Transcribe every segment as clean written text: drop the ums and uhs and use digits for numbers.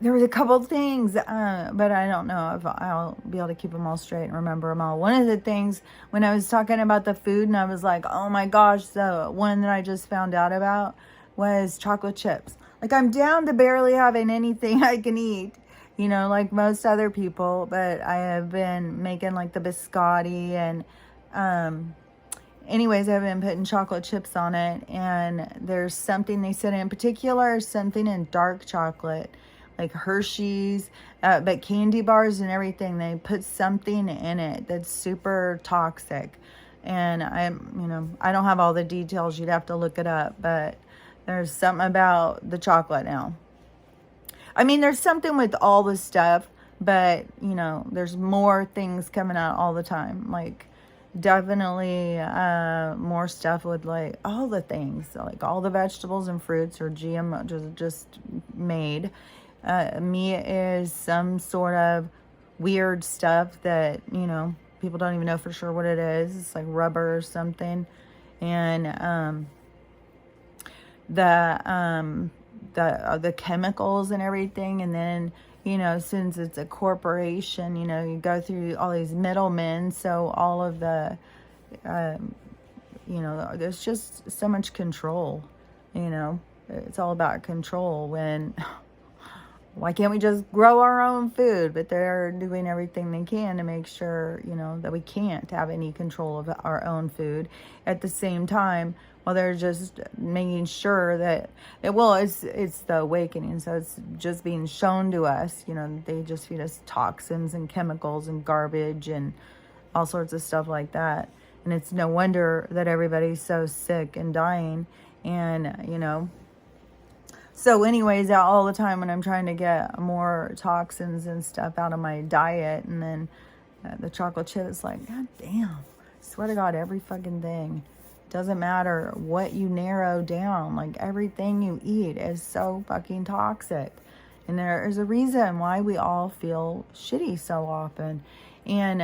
there was a couple things, but I don't know if I'll be able to keep them all straight and remember them all. One of the things when I was talking about the food and I was like, oh my gosh, the one that I just found out about was chocolate chips. Like, I'm down to barely having anything I can eat, like most other people, but I have been making like the biscotti and, anyways, I've been putting chocolate chips on it, and there's something they said in particular, something in dark chocolate, like Hershey's, but candy bars and everything, they put something in it that's super toxic. And I don't have all the details. You'd have to look it up, but there's something about the chocolate now. I mean, there's something with all the stuff, but there's more things coming out all the time. Like, definitely more stuff with like all the things, like all the vegetables and fruits are GMO, just made. Meat is some sort of weird stuff that people don't even know for sure what it is. It's like rubber or something. And the chemicals and everything, and then since it's a corporation, you go through all these middlemen, so all of the there's just so much control. It's all about control. When why can't we just grow our own food? But they're doing everything they can to make sure, that we can't have any control of our own food. At the same time, while they're just making sure that, it's the awakening. So it's just being shown to us, they just feed us toxins and chemicals and garbage and all sorts of stuff like that. And it's no wonder that everybody's so sick and dying. And, so anyways, all the time when I'm trying to get more toxins and stuff out of my diet, and then the chocolate chip is like, God damn, I swear to God, every fucking thing. Doesn't matter what you narrow down, like everything you eat is so fucking toxic. And there is a reason why we all feel shitty so often. And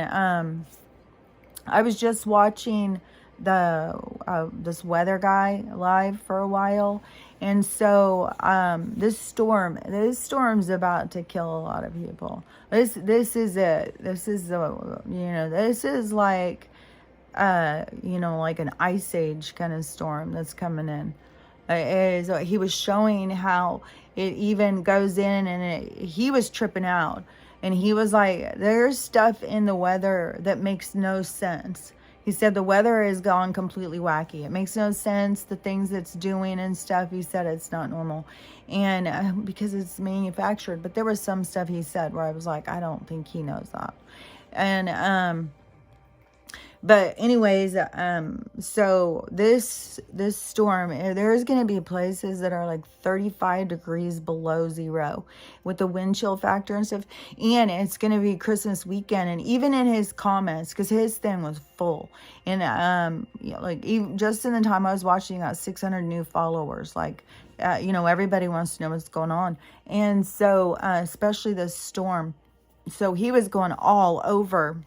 I was just watching this weather guy live for a while, and so this storm's about to kill a lot of people. This is it. This is this is like like an ice age kind of storm that's coming in. He was showing how it even goes in, and he was tripping out, and he was like, there's stuff in the weather that makes no sense. He said the weather has gone completely wacky. It makes no sense, the things it's doing and stuff. He said it's not normal. And because it's manufactured. But there was some stuff he said where I was like, I don't think he knows that. And but anyways, so this storm, there's going to be places that are like 35 degrees below zero with the wind chill factor and stuff. And it's going to be Christmas weekend. And even in his comments, because his thing was full. And like even just in the time I was watching, he got 600 new followers. Like, everybody wants to know what's going on. And so, especially this storm. So he was going all over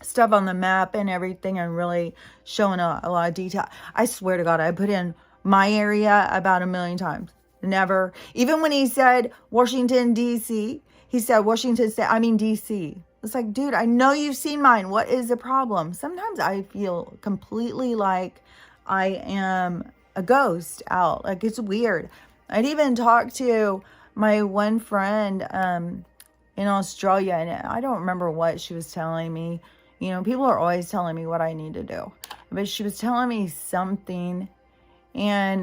stuff on the map and everything, and really showing a lot of detail. I swear to God, I put in my area about 1 million times. Never, even when he said Washington, D.C., he said Washington State, I mean D.C. It's like, dude, I know you've seen mine. What is the problem? Sometimes I feel completely like I am a ghost out. Like, it's weird. I'd even talked to my one friend in Australia, and I don't remember what she was telling me. People are always telling me what I need to do. But she was telling me something, and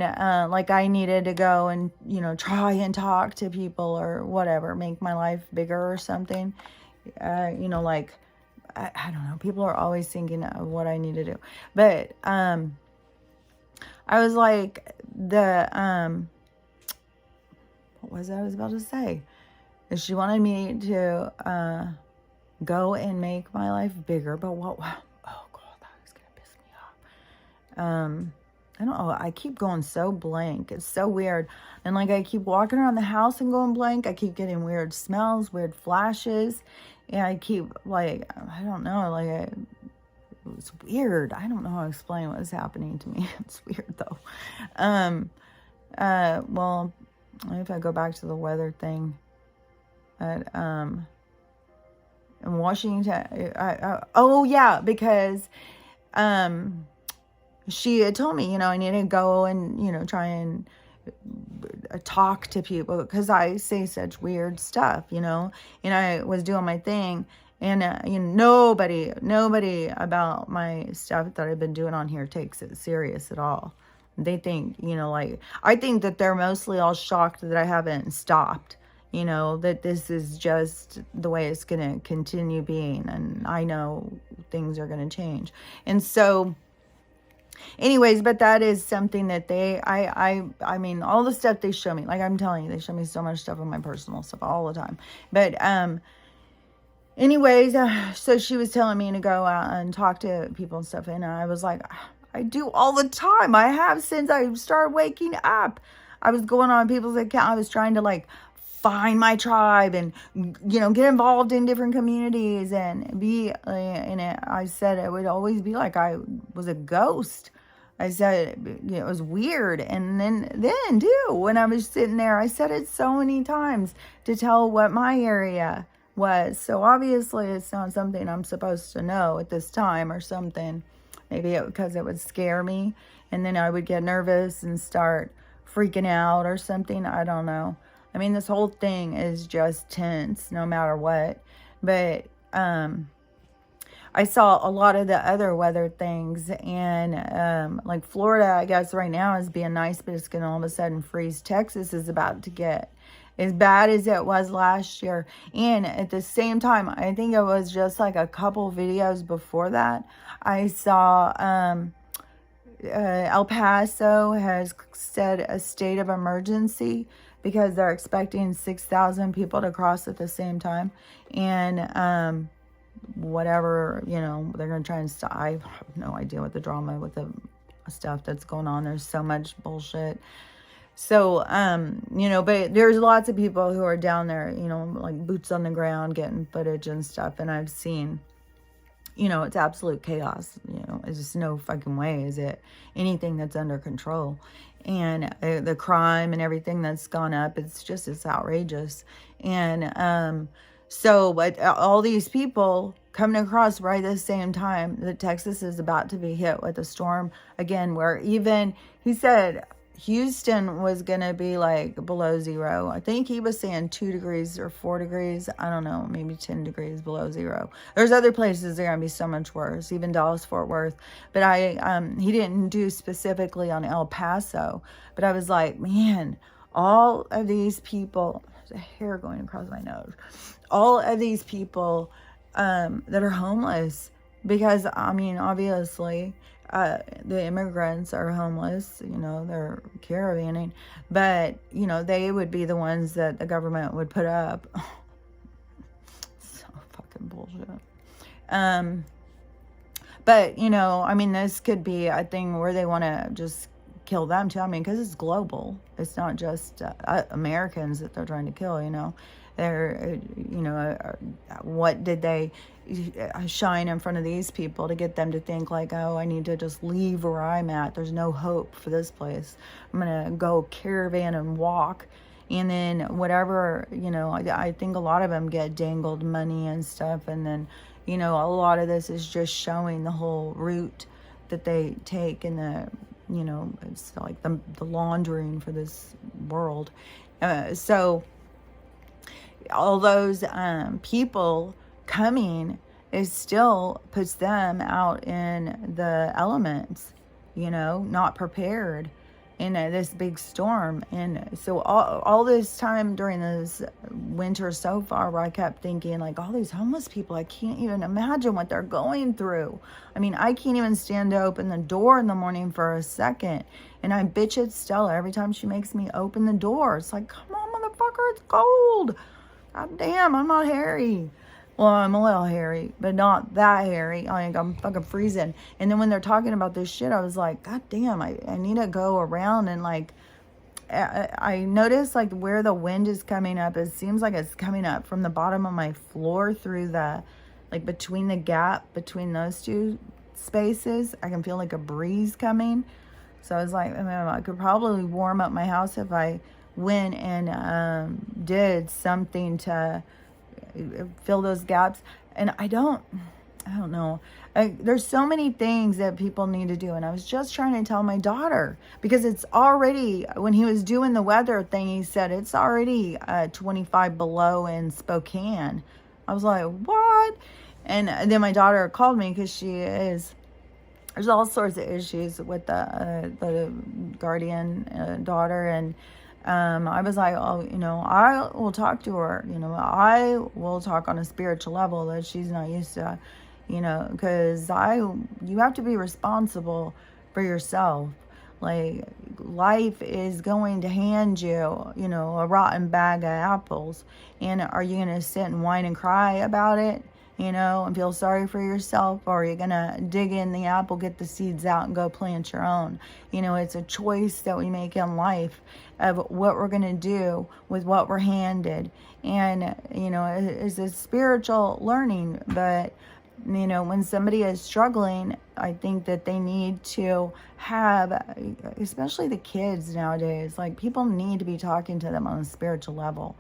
like I needed to go and, try and talk to people or whatever, make my life bigger or something. Like, I don't know. People are always thinking of what I need to do. But I was like, what was I was about to say? She wanted me to go and make my life bigger, but what? Oh God, that is gonna piss me off. I don't know. I keep going so blank. It's so weird, and like I keep walking around the house and going blank. I keep getting weird smells, weird flashes, and I keep like, I don't know, like it's weird. I don't know how to explain what's happening to me. It's weird though. Well, if I go back to the weather thing. at, in Washington. Oh yeah, because, she had told me, I need to go and, try and talk to people because I say such weird stuff, and I was doing my thing, and nobody about my stuff that I've been doing on here takes it serious at all. They think, like, I think that they're mostly all shocked that I haven't stopped, that this is just the way it's going to continue being, and I know things are going to change. And so anyways, but that is something that I mean, all the stuff they show me, like I'm telling you, they show me so much stuff on my personal stuff all the time. But, anyways, so she was telling me to go out and talk to people and stuff. And I was like, I do all the time. I have since I started waking up. I was going on people's account. I was trying to like find my tribe and, get involved in different communities and be in it. I said it would always be like I was a ghost. I said it was weird. And then too, when I was sitting there, I said it so many times to tell what my area was. So obviously it's not something I'm supposed to know at this time or something. Maybe because it would scare me. And then I would get nervous and start freaking out or something. I don't know. I mean, this whole thing is just tense no matter what. But I saw a lot of the other weather things. And like Florida, I guess right now is being nice, but it's going to all of a sudden freeze. Texas is about to get as bad as it was last year. And at the same time, I think it was just like a couple videos before that, I saw El Paso has said a state of emergency because they're expecting 6,000 people to cross at the same time. And whatever, they're going to try and stop. I have no idea what the drama with the stuff that's going on. There's so much bullshit. So, but there's lots of people who are down there, like boots on the ground, getting footage and stuff. And I've seen, it's absolute chaos. It's just no fucking way is it anything that's under control. And the crime and everything that's gone up, it's outrageous. And so, but all these people coming across right at the same time that Texas is about to be hit with a storm again, where even, he said, Houston was going to be like below zero. I think he was saying 2 degrees or 4 degrees. I don't know, maybe 10 degrees below zero. There's other places that are going to be so much worse, even Dallas, Fort Worth. But he didn't do specifically on El Paso. But I was like, man, all of these people, there's a hair going across my nose. All of these people that are homeless, because, I mean, obviously, the immigrants are homeless, they're caravanning, but, they would be the ones that the government would put up. So fucking bullshit. But, I mean, this could be a thing where they want to just kill them too. I mean, because it's global. It's not just Americans that they're trying to kill, They're, what did they shine in front of these people to get them to think like, oh, I need to just leave where I'm at. There's no hope for this place. I'm going to go caravan and walk. And then whatever, I think a lot of them get dangled money and stuff. And then, a lot of this is just showing the whole route that they take and it's like the laundering for this world. So all those people coming, it still puts them out in the elements, not prepared in this big storm. And so all this time during this winter so far, where I kept thinking like, all these homeless people, I can't even imagine what they're going through. I mean, I can't even stand to open the door in the morning for a second. And I bitch at Stella every time she makes me open the door. It's like, come on, motherfucker, it's cold. God damn, I'm not hairy. Well, I'm a little hairy, but not that hairy. I'm fucking freezing. And then when they're talking about this shit, I was like, God damn, I need to go around and like, I noticed like where the wind is coming up. It seems like it's coming up from the bottom of my floor through the, like between the gap between those two spaces. I can feel like a breeze coming. So I was like, I could probably warm up my house if I went and did something to fill those gaps. And I don't know. There's so many things that people need to do. And I was just trying to tell my daughter, because it's already, when he was doing the weather thing, he said it's already 25 below in Spokane. I was like, what? And then my daughter called me because there's all sorts of issues with the guardian daughter. And I was like, oh, I will talk to her. I will talk on a spiritual level that she's not used to, because you have to be responsible for yourself. Like, life is going to hand you, a rotten bag of apples. And are you going to sit and whine and cry about it, and feel sorry for yourself? Or are you going to dig in the apple, get the seeds out, and go plant your own? It's a choice that we make in life of what we're going to do with what we're handed. And, it's a spiritual learning. But, when somebody is struggling, I think that they need to have, especially the kids nowadays, like, people need to be talking to them on a spiritual level.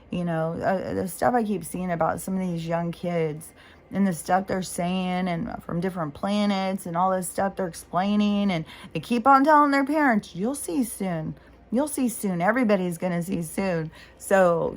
The stuff I keep seeing about some of these young kids and the stuff they're saying and from different planets and all this stuff they're explaining, and they keep on telling their parents, you'll see soon. You'll see soon. Everybody's going to see soon. So,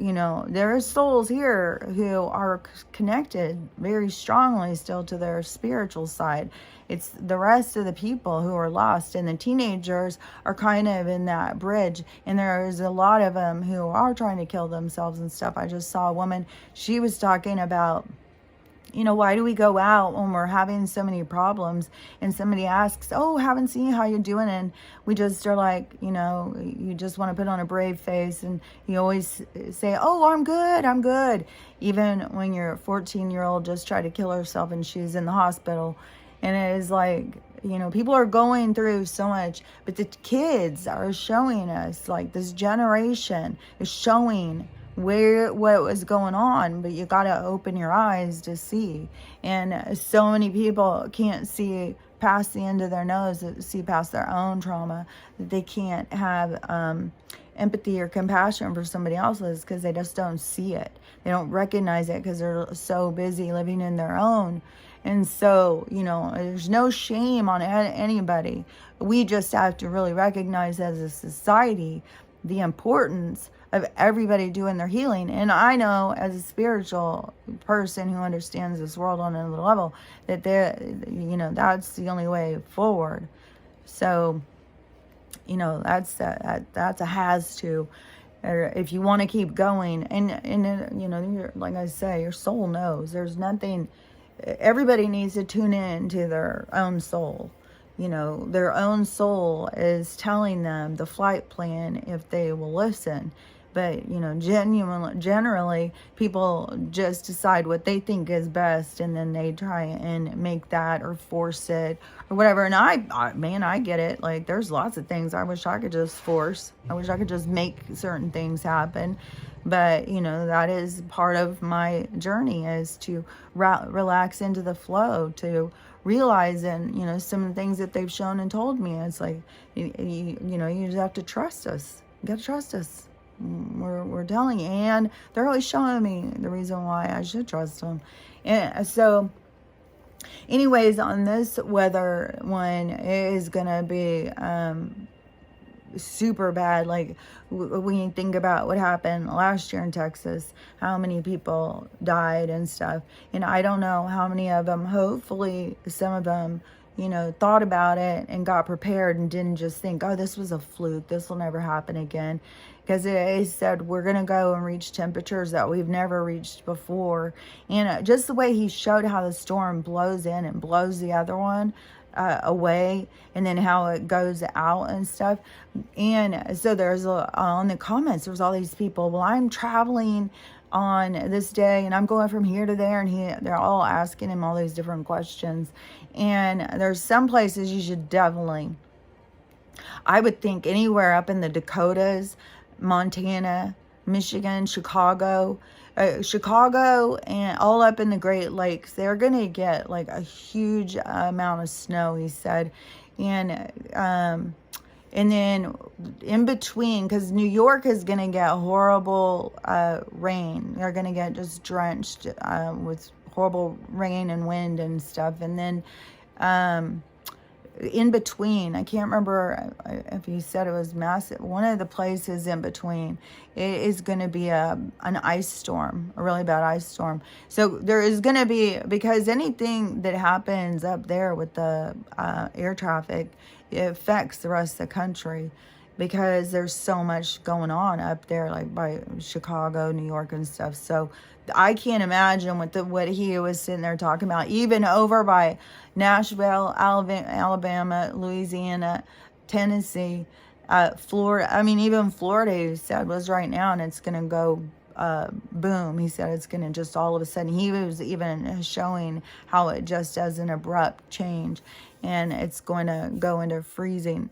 there are souls here who are connected very strongly still to their spiritual side. It's the rest of the people who are lost, and the teenagers are kind of in that bridge. And there's a lot of them who are trying to kill themselves and stuff. I just saw a woman, she was talking about, why do we go out when we're having so many problems? And somebody asks, oh, haven't seen you, how you doing? And we just are like, you just want to put on a brave face. And you always say, oh, I'm good. Even when your 14-year-old just tried to kill herself and she's in the hospital. And it is like, people are going through so much. But the kids are showing us, like, this generation is showing what was going on, but you got to open your eyes to see. And so many people can't see past the end of their nose, see past their own trauma, that they can't have empathy or compassion for somebody else's because they just don't see it. They don't recognize it because they're so busy living in their own. And so, there's no shame on anybody. We just have to really recognize as a society the importance of everybody doing their healing. And I know, as a spiritual person who understands this world on another level, that that's the only way forward. So, that's a has to. If you want to keep going, and like I say, your soul knows. There's nothing. Everybody needs to tune in to their own soul. Their own soul is telling them the flight plan if they will listen. But, generally, people just decide what they think is best, and then they try and make that or force it or whatever. And I get it. Like, there's lots of things I wish I could just force. I wish I could just make certain things happen. But, that is part of my journey, is to relax into the flow, to realize, and, some of the things that they've shown and told me. It's like, you just have to trust us. You got to trust us. We're telling you, and they're always showing me the reason why I should trust them. And so, anyways, on this weather one, it is gonna be super bad. Like, when you think about what happened last year in Texas, how many people died and stuff, and I don't know how many of them, hopefully some of them, thought about it and got prepared and didn't just think, oh, this was a fluke, this will never happen again. Because it said we're going to go and reach temperatures that we've never reached before. And just the way he showed how the storm blows in and blows the other one away, and then how it goes out and stuff. And so there's on the comments, there's all these people, well, I'm traveling on this day and I'm going from here to there, and they're all asking him all these different questions. And there's some places you should definitely, I would think, anywhere up in the Dakotas, Montana, Michigan, Chicago, and all up in the Great Lakes, they're going to get like a huge amount of snow, he said. And And then in between, because New York is going to get horrible rain. They're going to get just drenched with horrible rain and wind and stuff. And then in between, I can't remember if you said it was massive. One of the places in between, it is going to be an ice storm, a really bad ice storm. So there is going to be, because anything that happens up there with the air traffic, it affects the rest of the country, because there's so much going on up there, like by Chicago, New York and stuff. So I can't imagine what he was sitting there talking about, even over by Nashville, Alabama, Louisiana, Tennessee, Florida. I mean, even Florida, he said, was right now, and it's going to go boom. He said it's going to just all of a sudden. He was even showing how it just does an abrupt change, and it's going to go into freezing.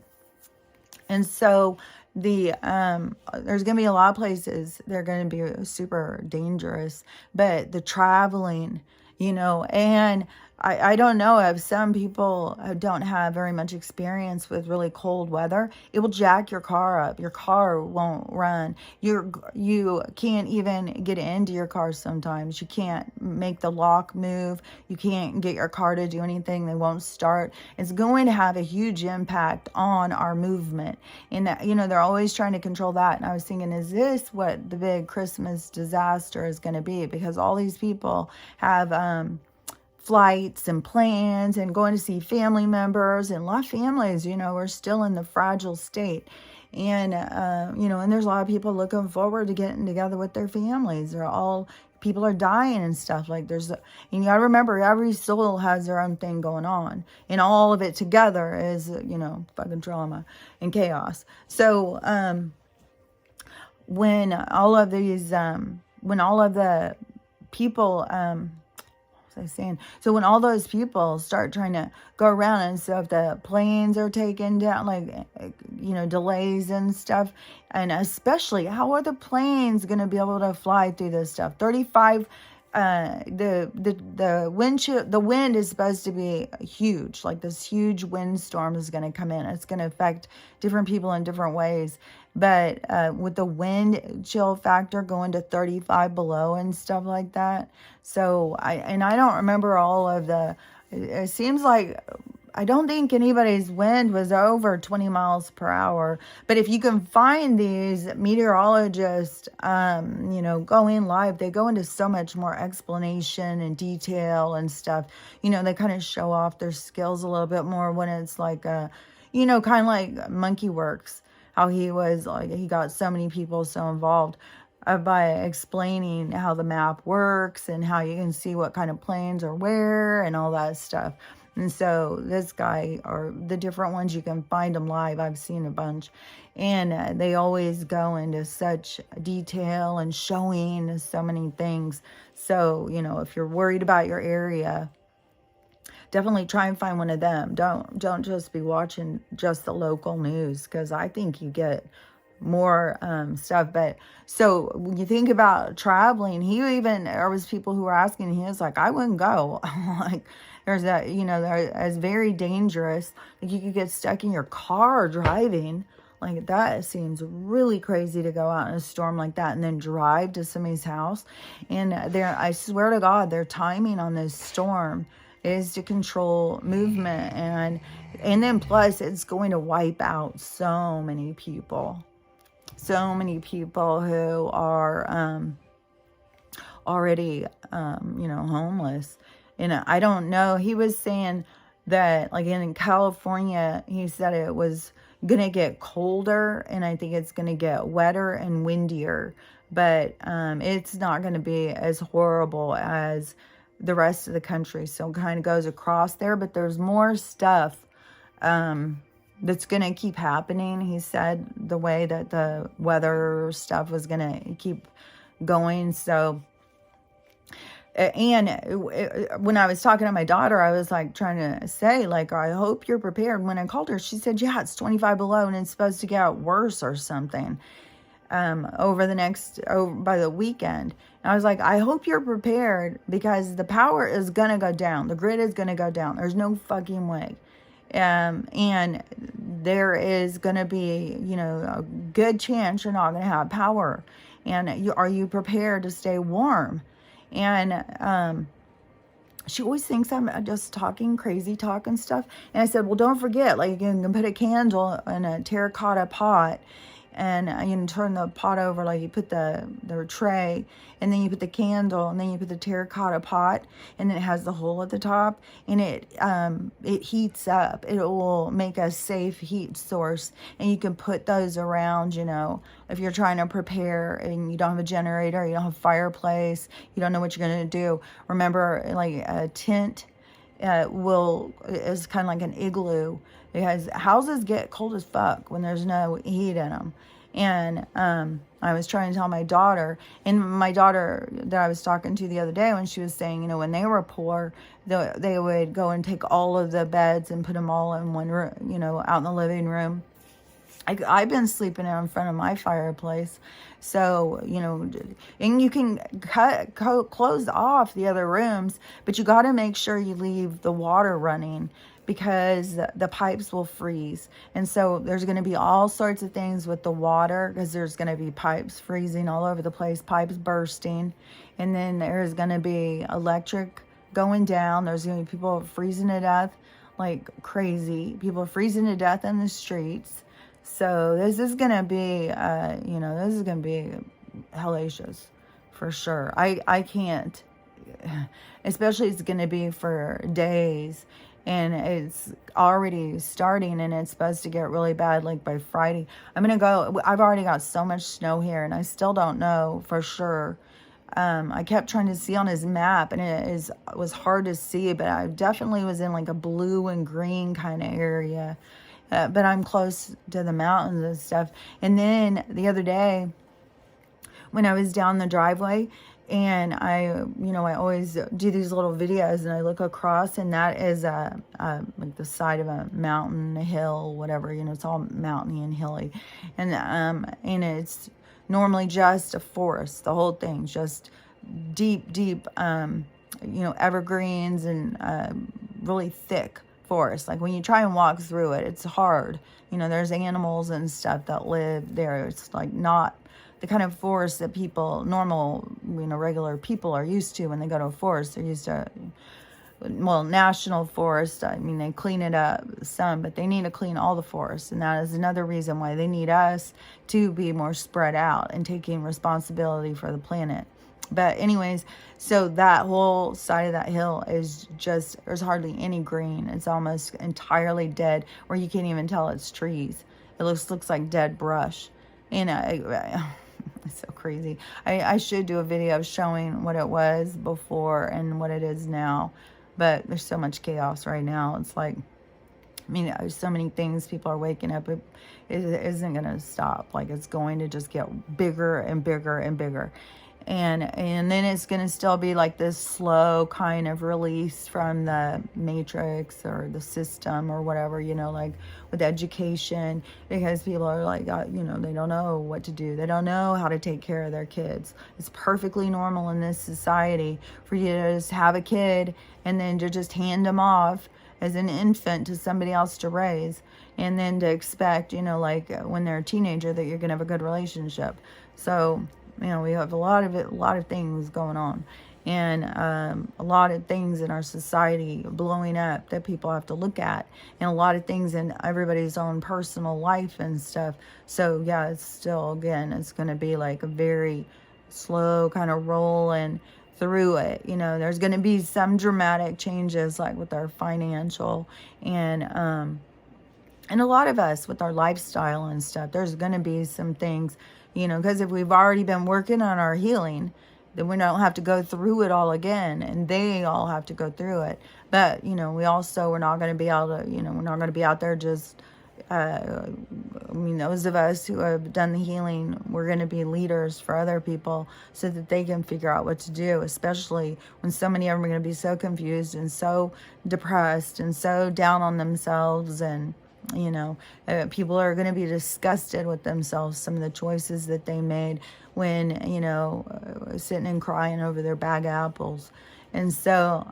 And so there's going to be a lot of places that are going to be super dangerous, but the traveling, and I don't know if some people don't have very much experience with really cold weather. It will jack your car up. Your car won't run. You can't even get into your car sometimes. You can't make the lock move. You can't get your car to do anything. They won't start. It's going to have a huge impact on our movement. And that, they're always trying to control that. And I was thinking, is this what the big Christmas disaster is going to be? Because all these people have flights and plans and going to see family members, and a lot of families, are still in the fragile state. And, and there's a lot of people looking forward to getting together with their families. People are dying and stuff. Like and you gotta remember, every soul has their own thing going on, and all of it together is, fucking trauma and chaos. So, when all of the people, so when all those people start trying to go around, and so if the planes are taken down, delays and stuff, and especially how are the planes going to be able to fly through this stuff? 35, the wind is supposed to be huge. Like this huge windstorm is going to come in. It's going to affect different people in different ways. But with the wind chill factor going to 35 below and stuff like that. So I don't remember all of it seems like, I don't think anybody's wind was over 20 miles per hour. But if you can find these meteorologists, going live, they go into so much more explanation and detail and stuff. They kind of show off their skills a little bit more when it's like, kind of like Monkey Works. How he got so many people so involved by explaining how the map works and how you can see what kind of planes are where and all that stuff. And so this guy, or the different ones, you can find them live. I've seen a bunch. And they always go into such detail and showing so many things. So, if you're worried about your area, definitely try and find one of them. Don't just be watching just the local news, because I think you get more stuff. But so when you think about traveling, there was people who were asking, he was like, I wouldn't go. Like there's it's very dangerous. Like you could get stuck in your car driving. Like that seems really crazy to go out in a storm like that and then drive to somebody's house. And I swear to God, their timing on this storm is to control movement, and then plus it's going to wipe out so many people who are already homeless. And I don't know, he was saying that like in California, he said it was gonna get colder, and I think it's gonna get wetter and windier, but it's not gonna be as horrible as the rest of the country. So it kind of goes across there, but there's more stuff that's going to keep happening. He said the way that the weather stuff was going to keep going. So, and when I was talking to my daughter, I was like trying to say, like, I hope you're prepared. When I called her, she said, yeah, it's 25 below and it's supposed to get worse or something. By the weekend. And I was like, I hope you're prepared, because the power is going to go down. The grid is going to go down. There's no fucking way. And there is going to be, a good chance you're not going to have power. And are you prepared to stay warm? And she always thinks I'm just talking crazy talk and stuff. And I said, well, don't forget, like, you can put a candle in a terracotta pot, and you can turn the pot over, like you put the tray, and then you put the candle, and then you put the terracotta pot, and then it has the hole at the top, and it heats up. It will make a safe heat source, and you can put those around, if you're trying to prepare and you don't have a generator, you don't have a fireplace, you don't know what you're going to do. Remember, like a tent is kind of like an igloo, because houses get cold as fuck when there's no heat in them. And I was trying to tell my daughter, and my daughter that I was talking to the other day, when she was saying, when they were poor, they would go and take all of the beds and put them all in one room, out in the living room. I've been sleeping in front of my fireplace. So, and you can close off the other rooms, but you got to make sure you leave the water running, because the pipes will freeze. And so there's going to be all sorts of things with the water, because there's going to be pipes freezing all over the place, pipes bursting. And then there's going to be electric going down. There's going to be people freezing to death like crazy. People freezing to death in the streets. So this is going to be, this is going to be hellacious for sure. I can't, especially it's going to be for days. And it's already starting, and it's supposed to get really bad like by Friday. I'm going to go, I've already got so much snow here, and I still don't know for sure. I kept trying to see on his map, and it was hard to see, but I definitely was in like a blue and green kind of area. But I'm close to the mountains and stuff. And then the other day, when I was down the driveway, and I always do these little videos, and I look across, and that is like the side of a mountain, a hill, whatever, it's all mountainy and hilly. And it's normally just a forest, the whole thing, just deep, evergreens and really thick forest. Like when you try and walk through it, it's hard. There's animals and stuff that live there. It's like not the kind of forest that regular people are used to when they go to a forest. They're used to, national forest. I mean, they clean it up some, but they need to clean all the forests. And that is another reason why they need us to be more spread out and taking responsibility for the planet. But anyways, so that whole side of that hill is just, there's hardly any green. It's almost entirely dead, where you can't even tell it's trees. It looks like dead brush. It's so crazy. I should do a video showing what it was before and what it is now. But there's so much chaos right now. It's like, there's so many things people are waking up. It isn't going to stop. Like, it's going to just get bigger and bigger and bigger. And then it's going to still be like this slow kind of release from the matrix or the system or whatever, like with education, because people are like, they don't know what to do. They don't know how to take care of their kids. It's perfectly normal in this society for you to just have a kid and then to just hand them off as an infant to somebody else to raise, and then to expect, like when they're a teenager, that you're going to have a good relationship. So, we have a lot of things going on, and a lot of things in our society blowing up that people have to look at, and a lot of things in everybody's own personal life and stuff. So yeah, it's still, again, it's going to be like a very slow kind of rolling through it. There's going to be some dramatic changes, like with our financial and a lot of us with our lifestyle and stuff. There's going to be some things, because if we've already been working on our healing, then we don't have to go through it all again, and they all have to go through it. But, we're not going to be able to, we're not going to be out there just, those of us who have done the healing, we're going to be leaders for other people so that they can figure out what to do, especially when so many of them are going to be so confused and so depressed and so down on themselves. And people are going to be disgusted with themselves, some of the choices that they made when, sitting and crying over their bag apples. And so,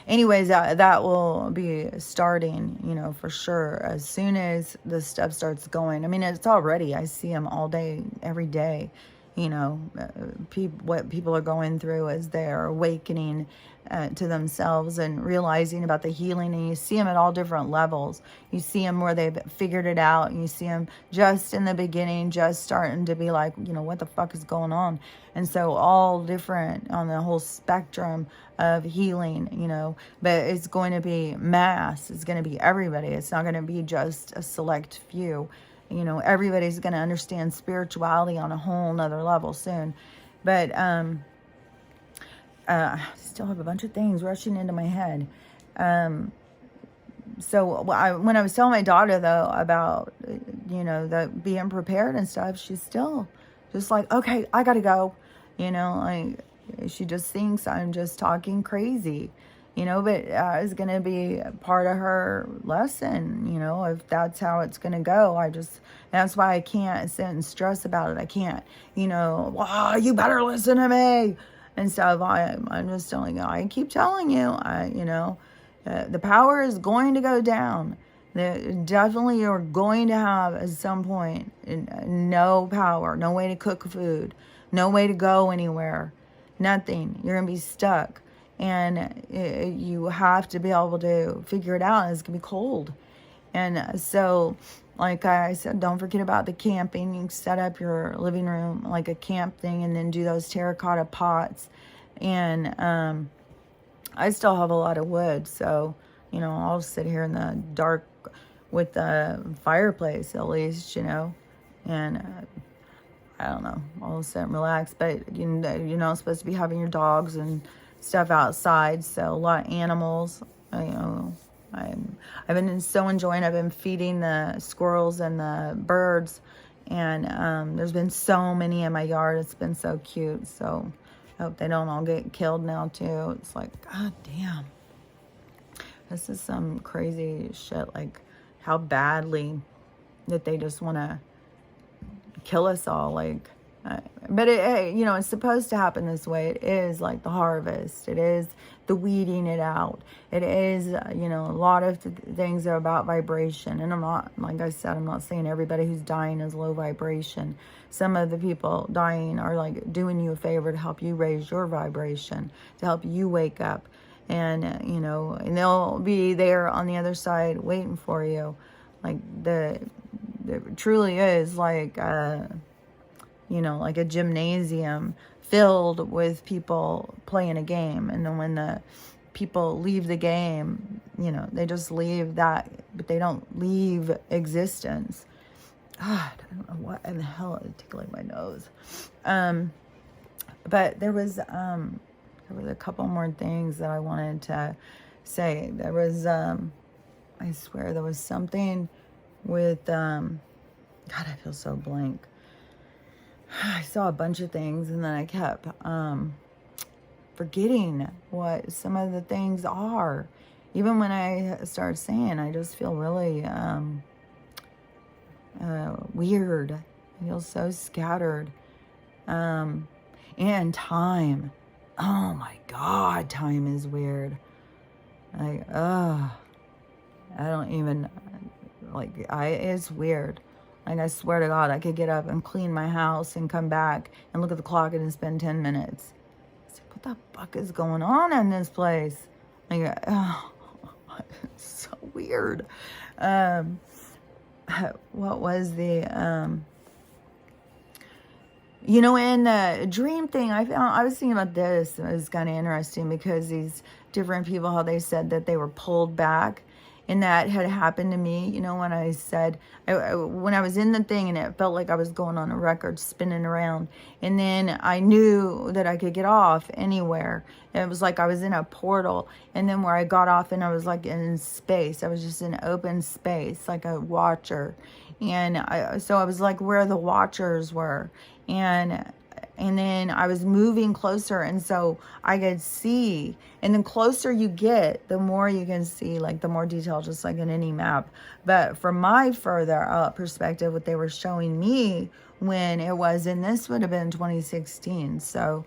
anyways, that will be starting, for sure, as soon as the stuff starts going. I mean, it's already, I see them all day, every day, what people are going through as they're awakening to themselves and realizing about the healing. And you see them at all different levels. You see them where they've figured it out, and you see them just in the beginning, just starting to be like, what the fuck is going on? And so all different on the whole spectrum of healing, but it's going to be mass. It's going to be everybody. It's not going to be just a select few. Everybody's going to understand spirituality on a whole nother level soon. But I still have a bunch of things rushing into my head. So when I was telling my daughter, though, about, the being prepared and stuff, she's still just like, okay, I got to go. Like, she just thinks I'm just talking crazy, but it's going to be part of her lesson, if that's how it's going to go. That's why I can't sit and stress about it. I can't, well, you better listen to me. And so I'm just telling you, I keep telling you, the power is going to go down. Definitely you're going to have at some point no power, no way to cook food, no way to go anywhere, nothing. You're going to be stuck. And you have to be able to figure it out. It's going to be cold. And so, like I said, don't forget about the camping. You can set up your living room like a camp thing and then do those terracotta pots. And I still have a lot of wood. So, I'll sit here in the dark with the fireplace at least, and I don't know, I'll sit and relax. But, you're not supposed to be having your dogs and stuff outside. So a lot of animals, I've been so enjoying. I've been feeding the squirrels and the birds, and there's been so many in my yard. It's been so cute. So I hope they don't all get killed now too. It's like, god damn, this is some crazy shit. Like how badly that they just want to kill us all. Like, but it's supposed to happen this way. It is like the harvest. It is the weeding it out. It is, a lot of things are about vibration. And I'm not, like I said, I'm not saying everybody who's dying is low vibration. Some of the people dying are like doing you a favor to help you raise your vibration, to help you wake up. And, and they'll be there on the other side waiting for you. Like it truly is like, like a gymnasium filled with people playing a game. And then when the people leave the game, they just leave that, but they don't leave existence. God, I don't know what in the hell is tickling my nose. But there was a couple more things that I wanted to say. There was, I swear there was something with, God, I feel so blank. I saw a bunch of things and then I kept forgetting what some of the things are. Even when I start saying, I just feel really weird. I feel so scattered. And time. Oh my God, time is weird. Like, I don't even, it's weird. Like, I swear to God, I could get up and clean my house and come back and look at the clock and spend 10 minutes. It's like, what the fuck is going on in this place? Like, it's so weird. What was the, in the dream thing, I was thinking about this. It was kind of interesting because these different people, how they said that they were pulled back. And that had happened to me, when I said, when I was in the thing and it felt like I was going on a record spinning around. And then I knew that I could get off anywhere. It was like I was in a portal. And then where I got off and I was like in space. I was just in open space, like a watcher. And so I was like where the watchers were. And then I was moving closer, and so I could see. And the closer you get, the more you can see, like the more detail, just like in any map. But from my further perspective, what they were showing me when it was, and this would have been 2016. So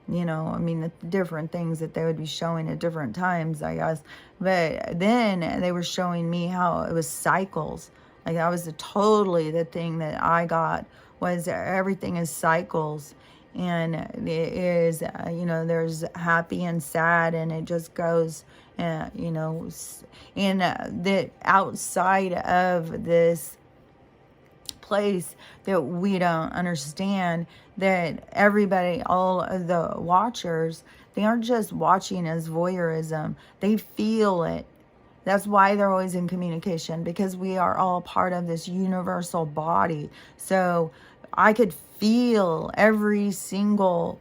you know, I mean, the different things that they would be showing at different times, I guess. But then they were showing me how it was cycles. Like that was totally the thing that I got, was everything is cycles. And it is, you know, there's happy and sad, and it just goes, you know, and that outside of this place that we don't understand, that everybody, all of the watchers, they aren't just watching as voyeurism, they feel it. That's why they're always in communication, because we are all part of this universal body. So I could feel every single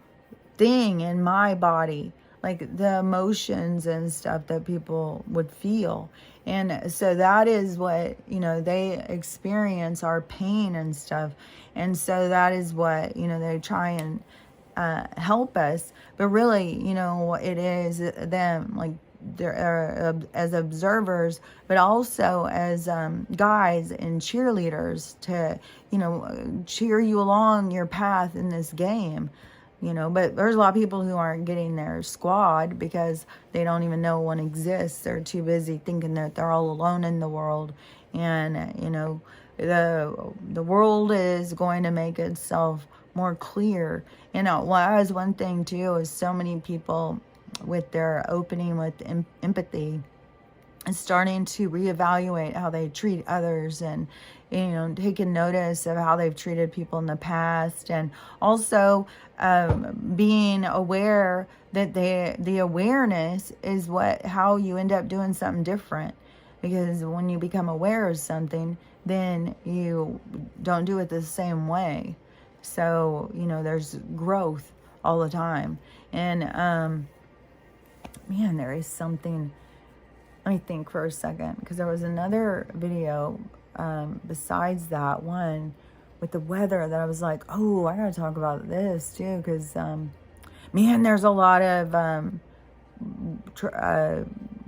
thing in my body, like the emotions and stuff that people would feel. And so that is what, you know, they experience, our pain and stuff. And so that is what, you know, they try and help us. But really, you know, it is them, like, they're as observers, but also as guides and cheerleaders to, you know, cheer you along your path in this game. You know, but there's a lot of people who aren't getting their squad because they don't even know one exists. They're too busy thinking that they're all alone in the world. And, you know, the world is going to make itself more clear. You know, well, as one thing too, is so many people with their opening with empathy and starting to reevaluate how they treat others, and, you know, taking notice of how they've treated people in the past, and also being aware that the awareness is how you end up doing something different. Because when you become aware of something, then you don't do it the same way. So, you know, there's growth all the time. And man, there is something. Let me think for a second, because there was another video besides that one with the weather that I was like, oh, I gotta talk about this too, because man, there's a lot of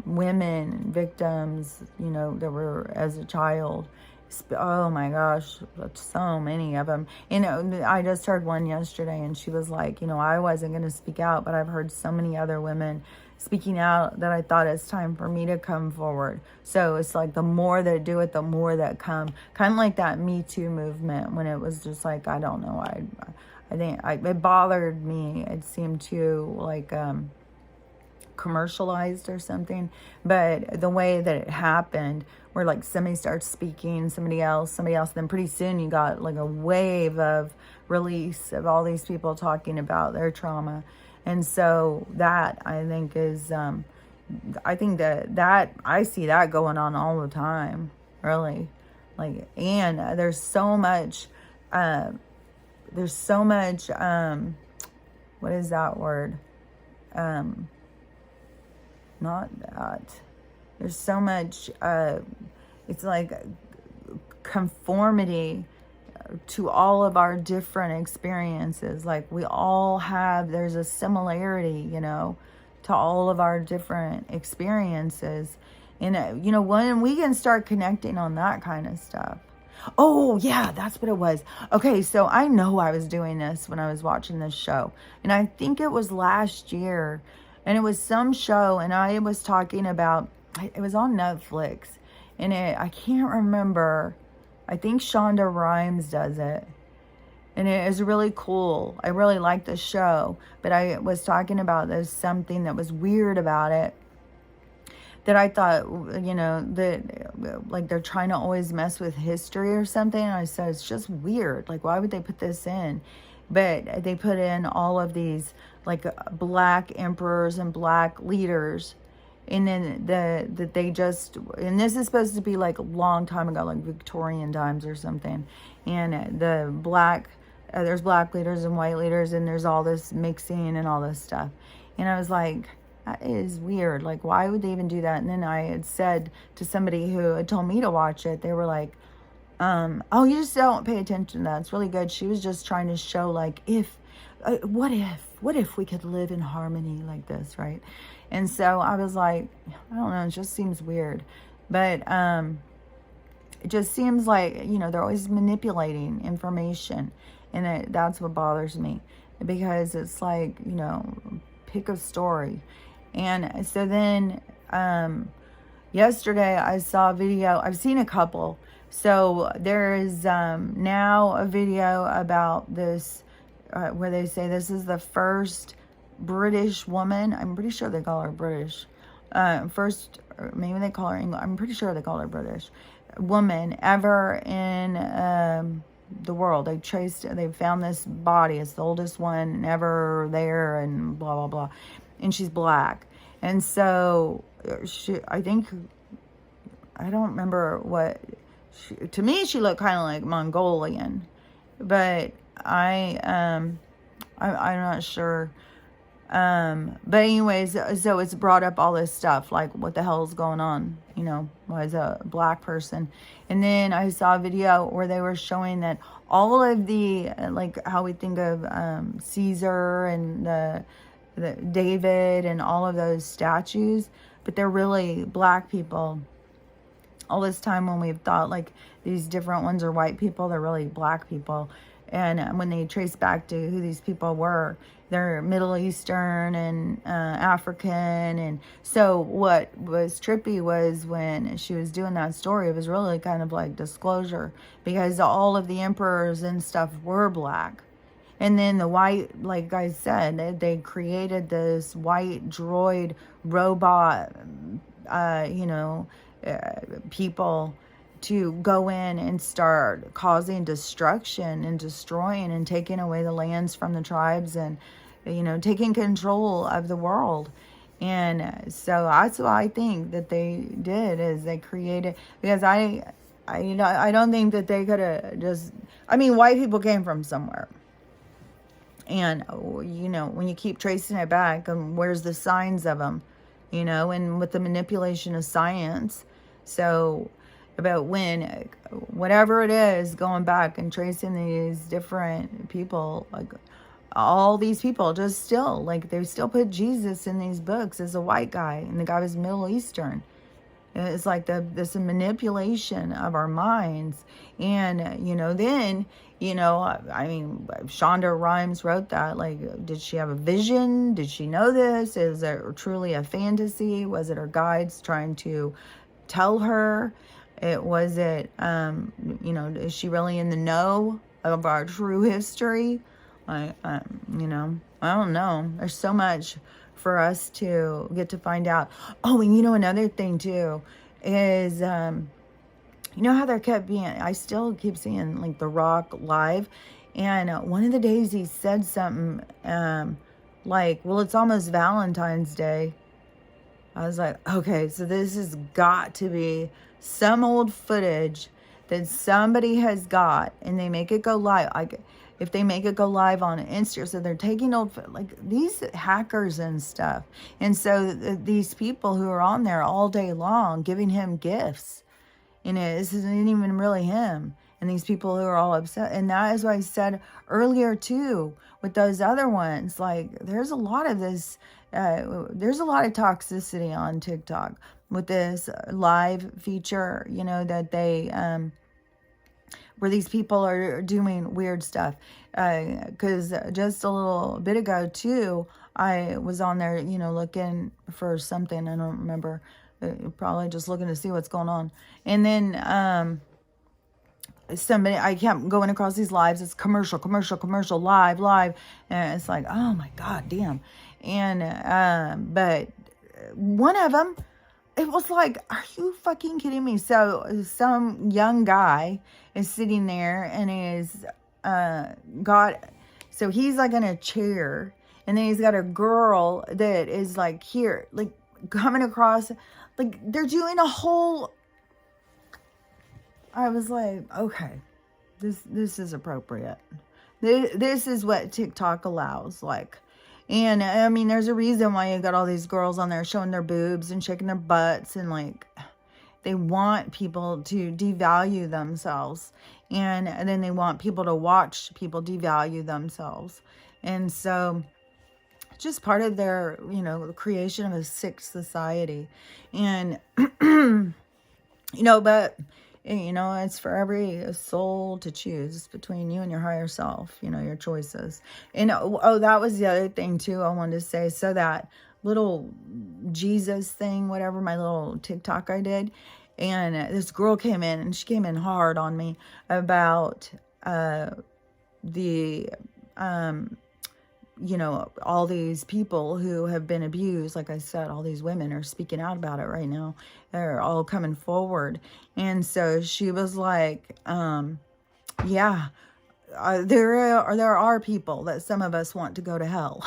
women victims, you know, that were as a child. Oh my gosh, so many of them. You know, I just heard one yesterday, and she was like, you know, I wasn't going to speak out, but I've heard so many other women speaking out that I thought it's time for me to come forward. So it's like the more that do it, the more that come. Kind of like that Me Too movement, when it was just like, I don't know, I think it bothered me. It seemed too like commercialized or something. But the way that it happened, where like somebody starts speaking, somebody else, then pretty soon you got like a wave of release of all these people talking about their trauma. And so that, I think, is I think that I see that going on all the time, really. Like, and there's so much what is that word, not that. There's so much, it's like conformity to all of our different experiences. Like we all have, there's a similarity, you know, to all of our different experiences. And, you know, when we can start connecting on that kind of stuff. Oh, yeah, that's what it was. Okay, so I know I was doing this when I was watching this show. And I think it was last year. And it was some show, and I was talking about, it was on Netflix. And I can't remember. I think Shonda Rhimes does it. And it is really cool. I really like the show. But I was talking about there's something that was weird about it. That I thought, you know, that like they're trying to always mess with history or something. And I said, it's just weird. Like, why would they put this in? But they put in all of these like black emperors and black leaders. And then that they just, and this is supposed to be like a long time ago, like Victorian times or something. And the black, there's black leaders and white leaders, and there's all this mixing and all this stuff. And I was like, that is weird. Like, why would they even do that? And then I had said to somebody who had told me to watch it, they were like, oh, you just don't pay attention to that. It's really good. She was just trying to show, like, what if we could live in harmony like this, right? And so I was like, I don't know, it just seems weird. But it just seems like, you know, they're always manipulating information. And that's what bothers me. because it's like, pick a story. And so then yesterday I saw a video. I've seen a couple. So there is now a video about this where they say this is the first British woman. I'm pretty sure they call her British. First, or maybe they call her English. I'm pretty sure they call her British woman ever in the world. They found this body. It's the oldest one ever there, and blah blah blah. And she's black. And so I don't remember what. To me, she looked kind of like Mongolian, but I'm not sure. But anyways, so it's brought up all this stuff, like what the hell is going on, as a black person. And then I saw a video where they were showing that all of the, like how we think of Caesar and the David and all of those statues, but they're really black people. All this time when we've thought like these different ones are white people, they're really black people. And when they trace back to who these people were, they're Middle Eastern and African. And so what was trippy was when she was doing that story, it was really kind of like disclosure, because all of the emperors and stuff were black. And then the white, like I said, they created this white droid robot, people to go in and start causing destruction and destroying and taking away the lands from the tribes and, taking control of the world. And so that's what I think that they did, is they created, because I don't think that they could have just, white people came from somewhere. And, when you keep tracing it back, and where's the signs of them, and with the manipulation of science. So about when, whatever it is, going back and tracing these different people, like all these people just still, like they still put Jesus in these books as a white guy, and the guy was Middle Eastern. It's like this manipulation of our minds. And, then, Shonda Rhimes wrote that. Like, did she have a vision? Did she know this? Is it truly a fantasy? Was it her guides trying to tell her? Is she really in the know of our true history? I don't know. There's so much for us to get to find out. Oh, and another thing too is, how there kept being, I still keep seeing like The Rock live, and one of the days he said something like, well, it's almost Valentine's Day. I was like, okay, so this has got to be some old footage that somebody has got, and they make it go live. If they make it go live on Instagram, so they're taking these hackers and stuff. And so these people who are on there all day long giving him gifts, this isn't even really him. And these people who are all upset. And that is what I said earlier too, with those other ones. Like, there's a lot of this, there's a lot of toxicity on TikTok with this live feature, that they, where these people are doing weird stuff. Because just a little bit ago too, I was on there, looking for something. I don't remember. Probably just looking to see what's going on. And then I kept going across these lives. It's commercial, live. And it's like, oh my God, damn. And but one of them, it was like, are you fucking kidding me? So some young guy is sitting there and is so he's like in a chair, and then he's got a girl that is like here, like coming across, like they're doing a whole, I was like, okay, this is appropriate. This is what TikTok allows, like. And there's a reason why you got all these girls on there showing their boobs and shaking their butts, and like they want people to devalue themselves, and then they want people to watch people devalue themselves. And so just part of their, the creation of a sick society. And but You know, it's for every soul to choose. It's between you and your higher self, you know, your choices. And oh, that was the other thing too I wanted to say. So that little Jesus thing, whatever, my little TikTok I did, and this girl came in, and she came in hard on me about the you know, all these people who have been abused. Like I said, all these women are speaking out about it right now. They're all coming forward. And so she was like, yeah, there are people that some of us want to go to hell.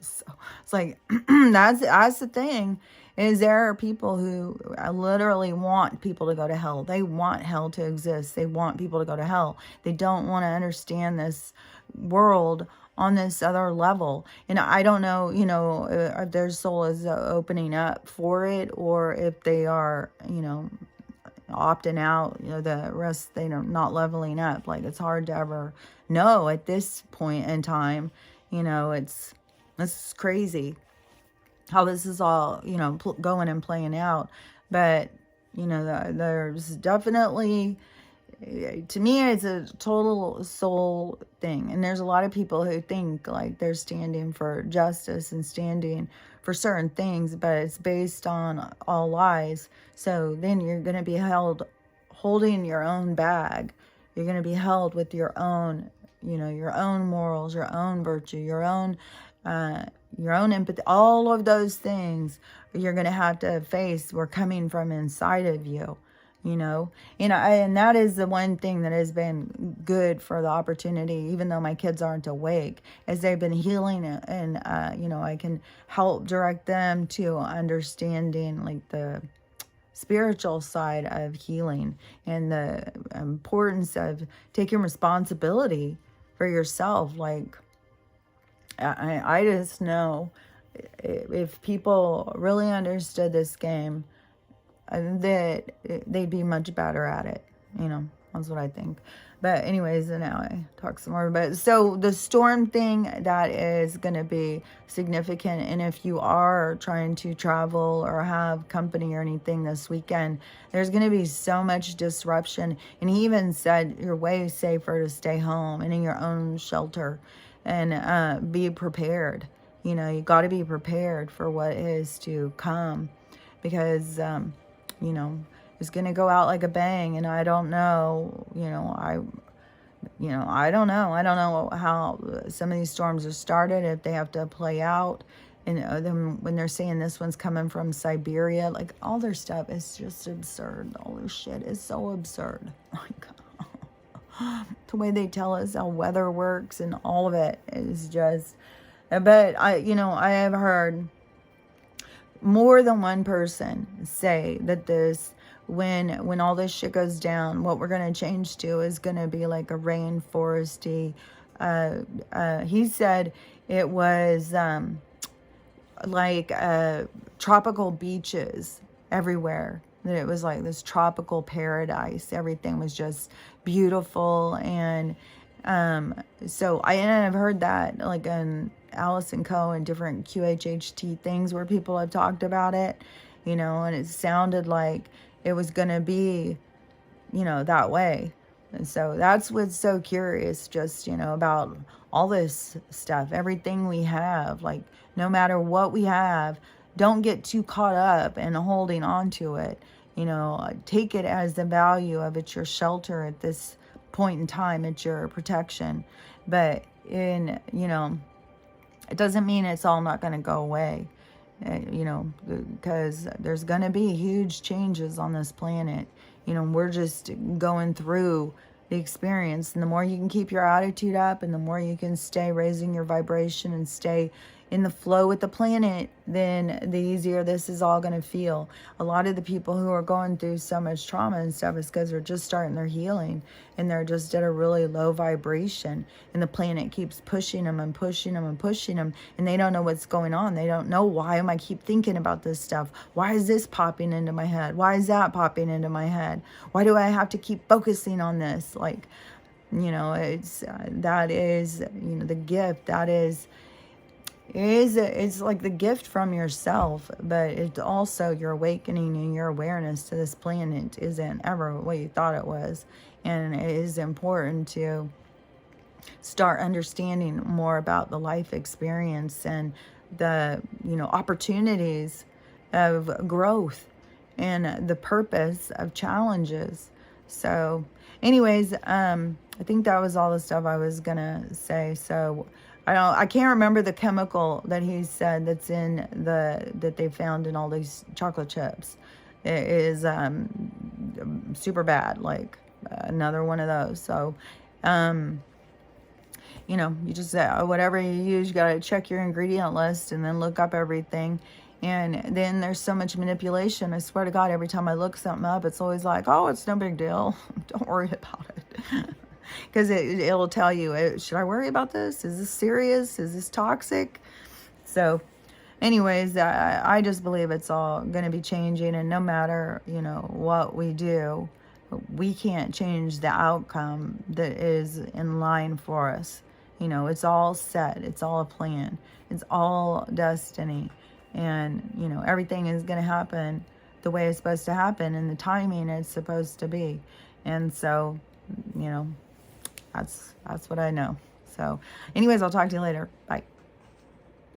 So it's like, that's the thing, is there are people who literally want people to go to hell. They want hell to exist. They want people to go to hell. They don't want to understand this world on this other level. And I don't know, you know, if their soul is opening up for it, or if they are, you know, opting out, you know, the rest, they are not leveling up. Like, it's hard to ever know at this point in time. You know, this is crazy how this is all, you know, going and playing out. But, you know, there's definitely, to me, it's a total soul thing. And there's a lot of people who think like they're standing for justice and standing for certain things, but it's based on all lies. So then you're going to be held holding your own bag. You're going to be held with your own, you know, your own morals, your own virtue, your own empathy. All of those things you're going to have to face were coming from inside of you. You know, and that is the one thing that has been good for the opportunity, even though my kids aren't awake, as they've been healing, and you know, I can help direct them to understanding like the spiritual side of healing, and the importance of taking responsibility for yourself. Like, I just know if people really understood this game, that they'd be much better at it. You know, that's what I think. But anyways, now I talk some more. But so the storm thing, that is going to be significant. And if you are trying to travel or have company or anything this weekend, there's going to be so much disruption. And he even said you're way safer to stay home and in your own shelter, and be prepared. You know, you got to be prepared for what is to come, because you know, it's going to go out like a bang. And I don't know, I don't know. I don't know how some of these storms are started, if they have to play out. And then when they're saying this one's coming from Siberia, like, all their stuff is just absurd. All their shit is so absurd. Like, the way they tell us how weather works and all of it is just, but I have heard more than one person say that when all this shit goes down, what we're going to change to is going to be like a rainforesty. He said it was like tropical beaches everywhere. That it was like this tropical paradise. Everything was just beautiful. And so I've heard that like in Alice & Co. and different QHHT things where people have talked about it, and it sounded like it was going to be, that way. And so that's what's so curious, just, about all this stuff, everything we have, like, no matter what we have, don't get too caught up in holding on to it. Take it as the value of it's your shelter at this point in time, it's your protection. But it doesn't mean it's all not going to go away, because there's going to be huge changes on this planet. We're just going through the experience. And the more you can keep your attitude up, and the more you can stay raising your vibration and stay in the flow with the planet, then the easier this is all going to feel. A lot of the people who are going through so much trauma and stuff is because they're just starting their healing, and they're just at a really low vibration, and the planet keeps pushing them and pushing them and pushing them, and they don't know what's going on. They don't know, why am I keep thinking about this stuff? Why is this popping into my head? Why is that popping into my head? Why do I have to keep focusing on this? Like, it's that is, the gift. That is, it's like the gift from yourself, but it's also your awakening and your awareness to this planet isn't ever what you thought it was. And it is important to start understanding more about the life experience and the, opportunities of growth and the purpose of challenges. So anyways, I think that was all the stuff I was gonna say. So I can't remember the chemical that he said that's in that they found in all these chocolate chips. It is super bad, like another one of those. So you just whatever you use, you got to check your ingredient list and then look up everything. And then there's so much manipulation. I swear to God, every time I look something up, it's always like, oh, it's no big deal. Don't worry about it. Because it'll tell you, should I worry about this? Is this serious? Is this toxic? So anyways, I just believe it's all going to be changing. And no matter, what we do, we can't change the outcome that is in line for us. It's all set. It's all a plan. It's all destiny. And, everything is going to happen the way it's supposed to happen and the timing it's supposed to be. And so, that's what I know. So anyways, I'll talk to you later. Bye.